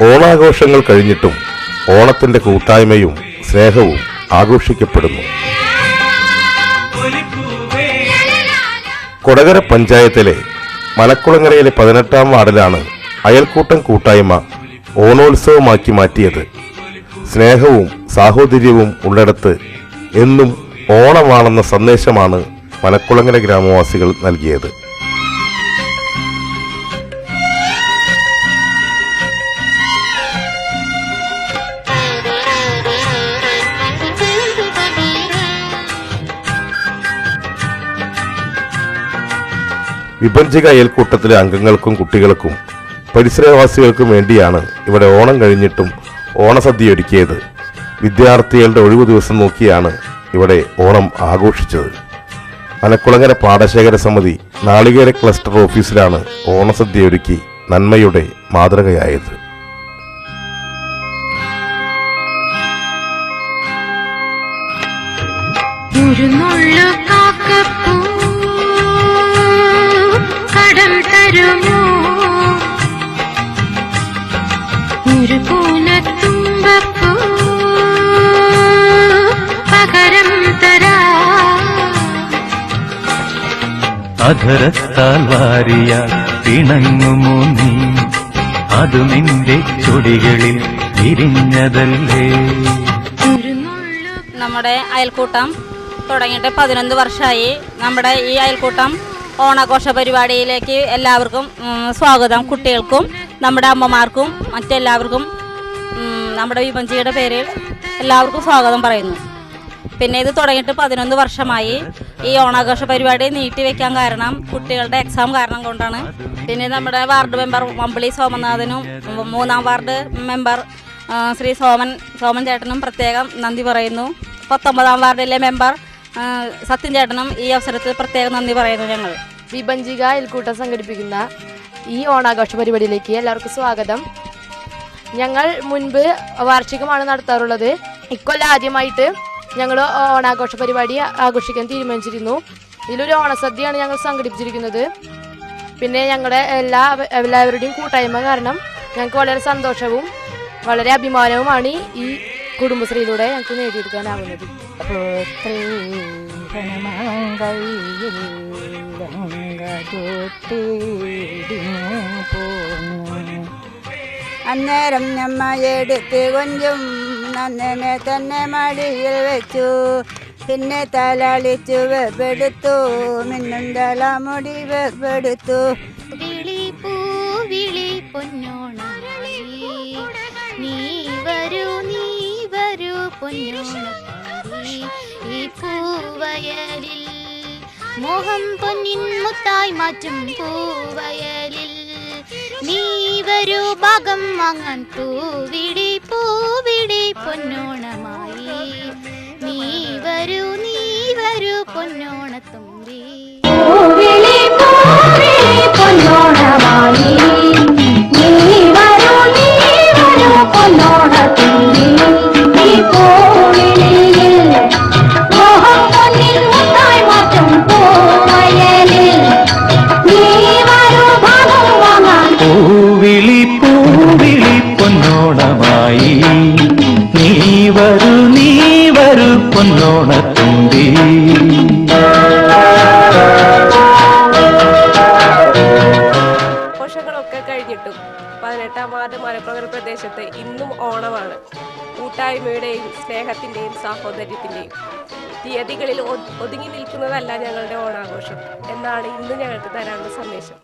ഓണാഘോഷങ്ങൾ കഴിഞ്ഞിട്ടും ഓണത്തിന്റെ കൂട്ടായ്മയും സ്നേഹവും ആഘോഷിക്കപ്പെടുന്നു. കൊടകര പഞ്ചായത്തിലെ മലക്കുളങ്ങരയിലെ 18-ാം വാർഡിലാണ് അയൽക്കൂട്ടം കൂട്ടായ്മ ഓണോത്സവമാക്കി മാറ്റിയത്. സ്നേഹവും സാഹോദര്യവും ഉള്ളിടത്ത് എന്നും ഓണമാണെന്ന സന്ദേശമാണ് മലക്കുളങ്ങര ഗ്രാമവാസികൾ നൽകിയത്. വിഭജിക അയൽക്കൂട്ടത്തിലെ അംഗങ്ങൾക്കും കുട്ടികൾക്കും പരിസരവാസികൾക്കും വേണ്ടിയാണ് ഇവിടെ ഓണം കഴിഞ്ഞിട്ടും ഓണസദ്യ ഒരുക്കിയത്. വിദ്യാർത്ഥികളുടെ ഒഴിവു ദിവസം നോക്കിയാണ് ഇവിടെ ഓണം ആഘോഷിച്ചത്. മലക്കുളങ്ങര പാടശേഖര സമിതി നാളികേര ക്ലസ്റ്റർ ഓഫീസിലാണ് ഓണസദ്യ ഒരുക്കി നന്മയുടെ മാതൃകയായത്. അധരത്താൽ വാരിയാൽ പിണങ്ങുമോ നീ, അതു നിന്റെ ചൊടികളിൽ വിരിഞ്ഞതല്ലേ. നമ്മുടെ അയൽക്കൂട്ടം തുടങ്ങിയിട്ട് 11 വർഷമായി. നമ്മുടെ ഈ അയൽക്കൂട്ടം ഓണാഘോഷ പരിപാടിയിലേക്ക് എല്ലാവർക്കും സ്വാഗതം. കുട്ടികൾക്കും നമ്മുടെ അമ്മമാർക്കും മറ്റെല്ലാവർക്കും നമ്മുടെ വിഭജിയുടെ പേരിൽ എല്ലാവർക്കും സ്വാഗതം പറയുന്നു. പിന്നെ ഇത് തുടങ്ങിയിട്ട് 11 വർഷമായി. ഈ ഓണാഘോഷ പരിപാടി നീട്ടിവെക്കാൻ കാരണം കുട്ടികളുടെ എക്സാം കാരണം കൊണ്ടാണ്. പിന്നെ നമ്മുടെ വാർഡ് മെമ്പർ മമ്പിളി സോമനാഥനും 3-ാം വാർഡ് മെമ്പർ ശ്രീ സോമൻ ചേട്ടനും പ്രത്യേകം നന്ദി പറയുന്നു. 19-ാം വാർഡിലെ മെമ്പർ സത്യൻ ചേട്ടനും ഈ അവസരത്തിൽ പ്രത്യേകം നന്ദി പറയുന്നു. ഞങ്ങൾ വിഭജിക അയൽക്കൂട്ടം സംഘടിപ്പിക്കുന്ന ഈ ഓണാഘോഷ പരിപാടിയിലേക്ക് എല്ലാവർക്കും സ്വാഗതം. ഞങ്ങൾ മുൻപ് വാർഷികമാണ് നടത്താറുള്ളത്. ഇക്കൊല്ലം ആദ്യമായിട്ട് ഞങ്ങൾ ഓണാഘോഷ പരിപാടി ആഘോഷിക്കാൻ തീരുമാനിച്ചിരുന്നു. ഇതിലൊരു ഓണസദ്യയാണ് ഞങ്ങൾ സംഘടിപ്പിച്ചിരിക്കുന്നത്. പിന്നെ ഞങ്ങളുടെ എല്ലാവരുടെയും കൂട്ടായ്മ കാരണം ഞങ്ങൾക്ക് വളരെ സന്തോഷവും വളരെ അഭിമാനവുമാണ് ഈ കുടുംബശ്രീയിലൂടെ ഞങ്ങൾക്ക് നേടിയെടുക്കാനാവുന്നത്. അന്നേരം ഞമ്മ എടുത്ത് കൊഞ്ചും നന്നനെ തന്നെ മടിയിൽ വെച്ചു. പിന്നെ തലളിച്ചു വെപ്പെടുത്തു, മിന്നും തലമുടി വെപ്പെടുത്തു. വിളി പൂവിളി പൊന്നോണമായി നീ വരൂ പൊന്നോണത്തായി. ഈ പൂവയലിൽ മോഹം പൊന്നിൻ മുത്തായി മാറ്റും പൂവയലിൽ നീ വരൂ ഭാഗം വാങ്ങാൻ. പൂവിളി പൊന്നോണമായി നീ വരൂ പൊന്നോണത്തുമ്പി. പൊന്നോണമായി നീ വരൂ പൊന്നോണത്തുമ്പി. ഈ പൂവിളിയിൽ മോഹം പൊന്നിൻ മുത്തായി മാറ്റും പൂവയലിൽ നീ വരൂ ഭാഗം വാങ്ങാൻ. പൂവിളി പൊന്നോണമായി നീ വരൂ പൊന്നോണത്തുമ്പി. ആഘോഷങ്ങളൊക്കെ കഴിഞ്ഞിട്ടും 18-ാം വാർഡ് മലക്കുളങ്ങര പ്രദേശത്ത് ഇന്നും ഓണമാണ്. കൂട്ടായ്മയുടെയും സ്നേഹത്തിൻ്റെയും സാഹോദര്യത്തിൻ്റെയും തീയതികളിൽ ഒതുങ്ങി നിൽക്കുന്നതല്ല ഞങ്ങളുടെ ഓണാഘോഷം എന്നാണ് ഇന്ന് ഞങ്ങൾക്ക് തരാനുള്ള സന്ദേശം.